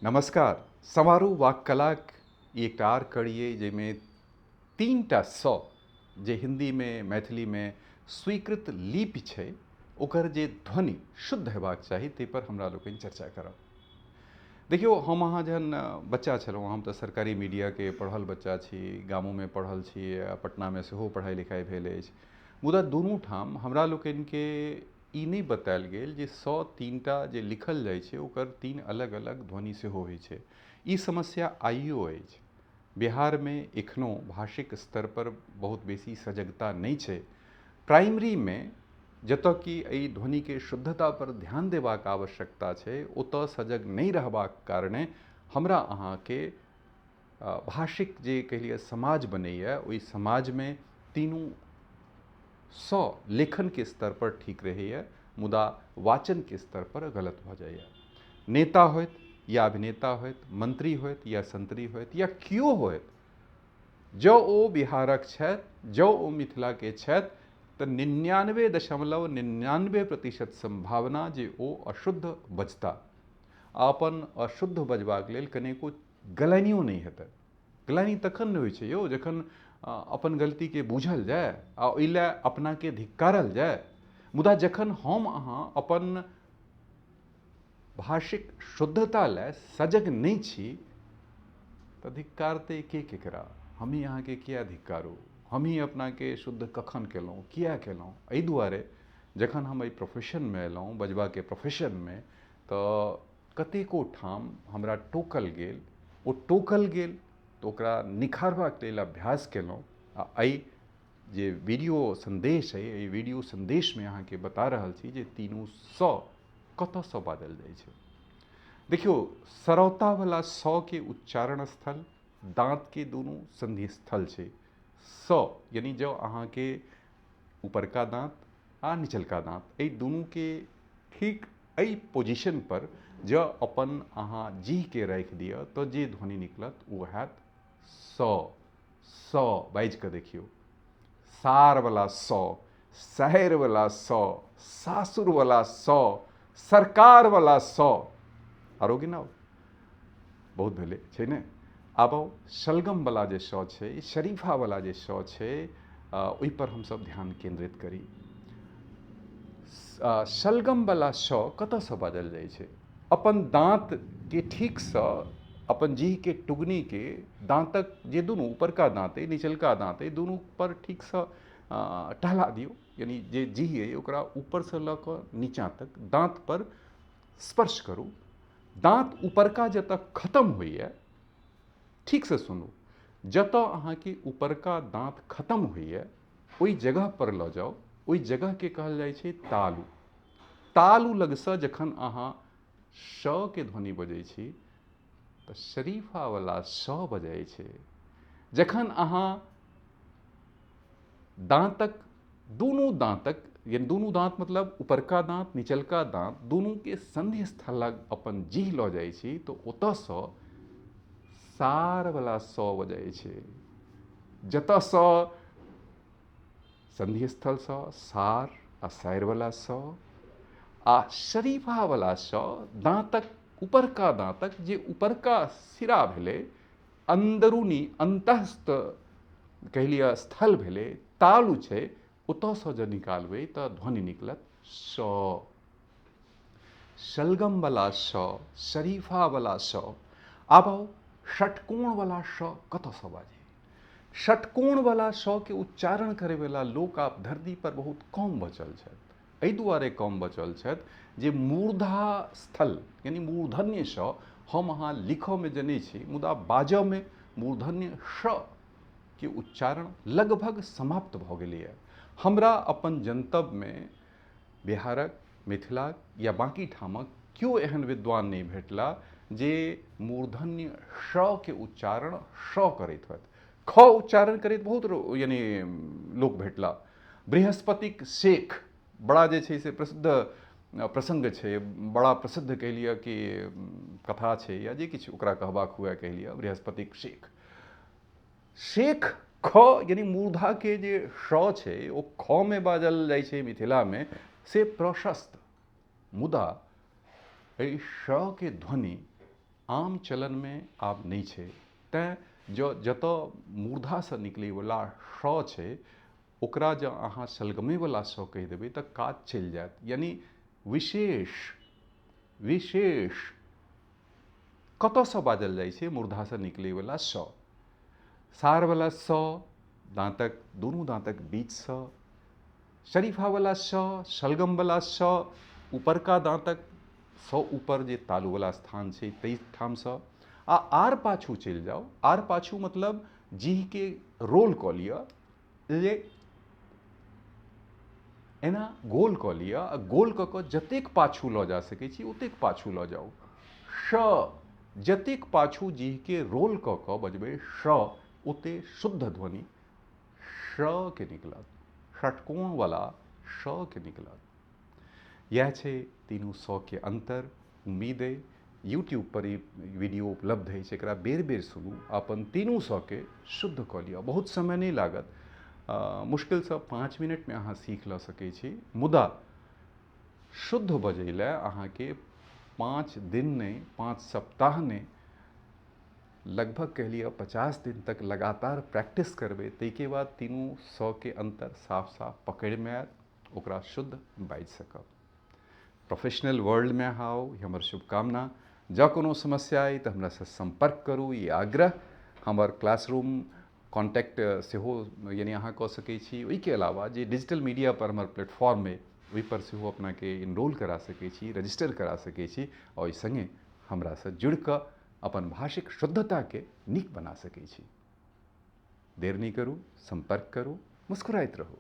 नमस्कार। समारोह वाक कलाक एकटा आर कड़िए जैमें तीनटा स जे हिंदी में मैथिली में स्वीकृत लिपि छै ओकर जे ध्वनि शुद्ध हेबाक चाही ताहि पर हमरा लोकनि चर्चा करब। देखियो हम अहाँ जहन बच्चा छलहुँ, हम तऽ सरकारी मीडिया के पढ़ल बच्चा छी, गामों में पढ़ल छी आ पटना में सेहो पढ़ाई लिखाई भेल अछि। मुदा दुनू ठाम हमरा लोकनि के ई नहीं बतायल गेल जे स तीनटा जे लिखल जाइ छै ओकर तीन अलग अलग ध्वनि सेहो होइ छै। ई समस्या आइयो अछि। बिहार में एखनो भाषिक स्तर पर बहुत बेसी सजगता नहीं छै। प्राइमरी में जतऽ कि एहि ध्वनि के शुद्धता पर ध्यान देबाक आवश्यकता छै, ओतऽ सजग नहीं रहबाक कारणे हमरा अहाँ के भाषिक जे कहिलिए समाज बनैया ओहि समाज में तीनू स लेखन के स्तर पर ठीक रहैया, मुदा वाचन के स्तर पर गलत भऽ जाइया। नेता होइत या अभिनेता होइत, मंत्री होइत या संतरी होइत या कियो होइत, जँ ओ बिहारक छथि, जँ ओ मिथिला के छथि तऽ 99.99% संभावना जे ओ अशुद्ध बजता। अपन अशुद्ध बजबाक लेल कनेको गलनियो नहीं हेतै। गलनी तखन नहीं होइ छै यौ जखन अपन गलती के बूझल जाए आ ओहि लए अपना के धिक्कारल जाए। मुदा जखन हम अहाँ अपन भाषिक शुद्धता लए सजग नहीं छी तऽ धिक्कारते के केकरा? हमही अहाँ के किया धिक्कारू? हमही अपना के शुद्ध कखन केलहुँ, किया केलहुँ? एहि दुआरे जखन हम एहि प्रोफेशन में एलहुँ, बजबा के प्रोफेशन में, तऽ कतेको ठाम हमरा टोकल गेल। ओ टोकल गेल तऽ ओकरा निखारबाक लेल अभ्यास केलहुँ। आ एहि जे वीडियो संदेश है, एहि वीडियो संदेश में अहाँ के बता रहल छी जे तीनू स कतऽसँ बाजल जाइ छै। देखियो, सरौता वाला स के उच्चारण स्थल दांत के दोनों संधि स्थल छै। स यानी जो अहाँ के ऊपरका दांत आ निचलका दांत एहि दुनू के ठीक एहि पोजीशन पर जँ अपन अहाँ जीह के राखि दिअ तऽ जे ध्वनि निकलत ओ हैत स। स बाजि कऽ देखियौ। सार वाला स, शहर वाला स, सासुर वाला स, सरकार वाला स, आरो गिनाउ बहुत भेलै छै ने। आब शलगम वाला जे स छै, शरीफा वाला जे स छै, ओहि पर हम सब ध्यान केंद्रित करी। शलगम वाला स कतऽसँ बाजल जाइ छै? अपन दांत के ठीक सँ अपन जीह के टुगनी के दांतक जे दुनू ऊपरका दांत अइ निचलका दांत अइ दुनू पर ठीक सँ टहला दियौ। यानी जे जीह अइ ओकरा ऊपर से लऽ कऽ नीचाँ तक दांत पर स्पर्श करू। दांत ऊपरका जतऽ खत्म होइए, ठीक से सुनू, जतऽ अहाँ के ऊपरका दांत खत्म होइए ओहि जगह पर लऽ जाउ। ओहि जगह के कहल जाइ छै तालू। तालू लगसँ जखन अहाँ श के ध्वनि बजै छी तऽ शरीफा वाला स बजै छै। जखन अहाँ दांतक दुनू दांतक यानी दुनू दांत मतलब ऊपरका दांत निचलका दांत दुनू के संधि स्थल लग अपन जीह लऽ जाइ छी तऽ ओतऽसँ सार वाला स बजै छै। जतऽसँ संधि स्थलसँ सार आ साइर वाला स आ शरीफा वाला स दांतक ऊपरका दांतक जे ऊपरका सिरा भेलै, अंदरूनी अंतःस्थ कहलिए स्थल भेलै, तालू छै, ओतऽसँ जँ निकालबै तऽ ध्वनि निकलत स। शलगम वाला स, शरीफा वाला स। आब आओ षटकोण वाला स कतऽसँ बाजी? षटकोण वाला स के उच्चारण करे वाला लोक आब धरती पर बहुत कम बचल छथि। एहि दुआरे कम बचल छथि जे मूर्धा स्थल यानी मूर्धन्य स हम अहाँ लिखऽ में जनै छी, मुदा बाजऽ में मूर्धन्य श के उच्चारण लगभग समाप्त भऽ गेलैए। हमरा अपन जनतब में बिहारक, मिथिलाक या बाकी ठामक केओ एहन विद्वान नहीं भेटला जे मूर्धन्य श के उच्चारण श करैत होथि। ख उच्चारण करैत बहुत यानी लोक भेटला। बृहस्पतिक शेख बड़ा जे छै से प्रसिद्ध प्रसंग छै, बड़ा प्रसिद्ध कहि लिअ कि कथा छै या जे किछु ओकरा कहबाक हुए कहि लिअ, बृहस्पतिक शेख। शेख ख यानी मूर्धा के जे श छै ओ ख में बाजल जाइ छै मिथिला में से प्रशस्त। मुदा एहि श के ध्वनि आम चलन में आब नहीं छै। तेँ जो जतऽ मूर्धासँ निकलैवला श छै ओकरा जँ अहाँ सलगमेवला स कहि देबै तऽ काज चलि जायत। यानी विशेष विशेष कतऽसँ बाजल जाइ छै? मूर्धासँ निकलैवला स। सारवला स दाँतक दुनू दाँतक बीचसँ, शरीफावला स, सलगमवला स ऊपरका दाँतक सँ ऊपर जे तालुवला स्थान छै ताहि ठामसँ, आ आर पाछू चलि जाउ। आर पाछू मतलब जीहके रोल कऽ लिअ, जे एना गोल कऽ लिअ, आ गोल कऽ कऽ जतेक पाछू लऽ जा सकै छी ओतेक पाछू लऽ जाउ। श जतेक पाछू जीहके रोल कऽ कऽ बजबै श, ओते शुद्ध ध्वनि श के निकलत, षटकोणवला श के निकलत। यह छै तीनू स के अंतर। उम्मीद अइ यूट्यूब पर ई वीडियो उपलब्ध अछि, एकरा बेर बेर सुनू, अपन तीनू स के शुद्ध कऽ लिअ। बहुत समय नहीं लागत, मुश्किलसँ 5 मिनट में अहाँ सीख लऽ सकै छी। मुदा शुद्ध बजै लए अहाँके 5 दिन नहीं, 5 सप्ताह नहीं, लगभग कह लिअ 50 दिन तक लगातार प्रैक्टिस करबै, ताहिके बाद तीनू स के अंतर साफ साफ पकड़िमे आयत, ओकरा शुद्ध बाजि सकब। प्रोफेशनल वर्ल्ड में आओ, ई हमर शुभकामना। जँ कोनो समस्या अइ तऽ हमरासँ संपर्क करू, ई आग्रह। हमर क्लासरूम कॉन्टैक्ट सेहो यानी अहाँ कऽ सकै छी। ओहिके अलावा जे डिजिटल मीडिया पर हमर प्लेटफॉर्म अइ ओहिपर सेहो अपनाके इनरोल करा सकै छी, रजिस्टर करा सकै छी, आओर ओहि सङ्गे हमरासँ जुड़ि कऽ अपन भाषिक शुद्धताके नीक बना सकै छी। देर नहीं करू, संपर्क करू, मुस्कुराइत रहू।